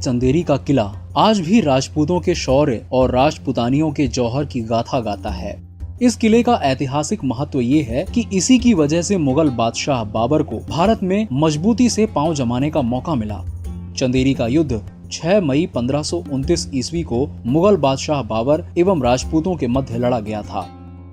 चंदेरी का किला आज भी राजपूतों के शौर्य और राजपुतानियों के जौहर की गाथा गाता है। इस किले का ऐतिहासिक महत्व ये है कि इसी की वजह से मुगल बादशाह बाबर को भारत में मजबूती से पांव जमाने का मौका मिला। चंदेरी का युद्ध 6 मई 1529 ईस्वी को मुगल बादशाह बाबर एवं राजपूतों के मध्य लड़ा गया था।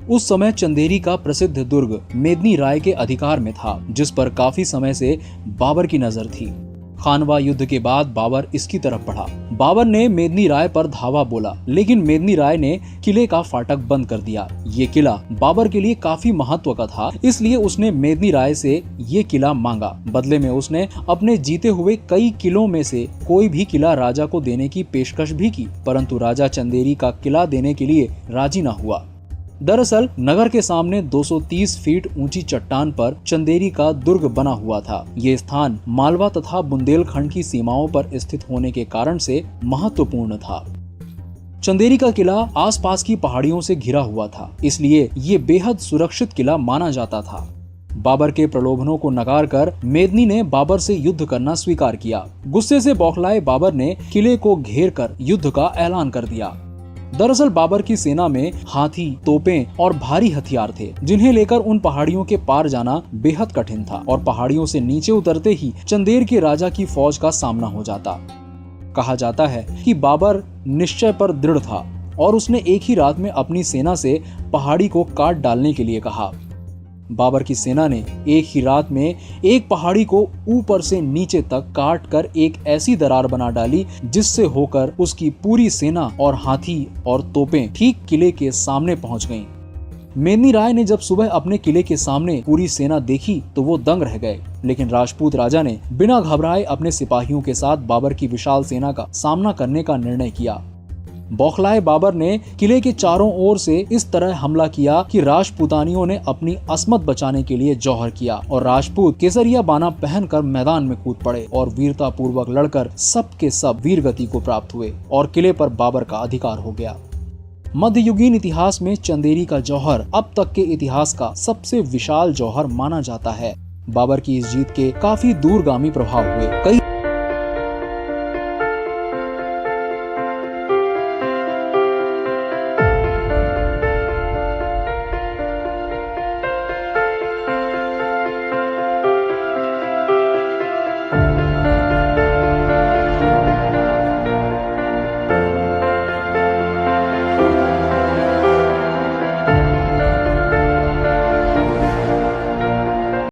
उस समय चंदेरी का प्रसिद्ध दुर्ग मेदिनी राय के अधिकार में था, जिस पर काफी समय से बाबर की नजर थी। खानवा युद्ध के बाद बाबर इसकी तरफ बढ़ा। बाबर ने मेदिनी राय पर धावा बोला, लेकिन मेदिनी राय ने किले का फाटक बंद कर दिया। ये किला बाबर के लिए काफी महत्व का था, इसलिए उसने मेदिनी राय से ये किला मांगा। बदले में उसने अपने जीते हुए कई किलों में से कोई भी किला राजा को देने की पेशकश भी की, परंतु राजा चंदेरी का किला देने के लिए राजी न हुआ। दरअसल नगर के सामने 230 फीट ऊंची चट्टान पर चंदेरी का दुर्ग बना हुआ था। ये स्थान मालवा तथा बुंदेलखंड की सीमाओं पर स्थित होने के कारण से महत्वपूर्ण था। चंदेरी का किला आसपास की पहाड़ियों से घिरा हुआ था, इसलिए ये बेहद सुरक्षित किला माना जाता था। बाबर के प्रलोभनों को नकार कर मेदिनी ने बाबर से युद्ध करना स्वीकार किया। गुस्से से बौखलाए बाबर ने किले को घेर कर युद्ध का ऐलान कर दिया। दरअसल बाबर की सेना में हाथी, तोपें और भारी हथियार थे, जिन्हें लेकर उन पहाड़ियों के पार जाना बेहद कठिन था और पहाड़ियों से नीचे उतरते ही चंदेर के राजा की फौज का सामना हो जाता। कहा जाता है कि बाबर निश्चय पर दृढ़ था और उसने एक ही रात में अपनी सेना से पहाड़ी को काट डालने के लिए कहा। बाबर की सेना ने एक ही रात में एक पहाड़ी को ऊपर से नीचे तक काट कर एक ऐसी दरार बना डाली, जिससे होकर उसकी पूरी सेना और हाथी और तोपें ठीक किले के सामने पहुंच गईं। मेदिनी राय ने जब सुबह अपने किले के सामने पूरी सेना देखी तो वो दंग रह गए, लेकिन राजपूत राजा ने बिना घबराए अपने सिपाहियों के साथ बाबर की विशाल सेना का सामना करने का निर्णय किया। बौखलाए बाबर ने किले के चारों ओर से इस तरह हमला किया कि राजपूतानियों ने अपनी अस्मत बचाने के लिए जौहर किया और राजपूत केसरिया बाना पहनकर मैदान में कूद पड़े और वीरता पूर्वक लड़कर सब के सब वीरगति को प्राप्त हुए और किले पर बाबर का अधिकार हो गया। मध्ययुगीन इतिहास में चंदेरी का जौहर अब तक के इतिहास का सबसे विशाल जौहर माना जाता है। बाबर की इस जीत के काफी दूरगामी प्रभाव हुए। कई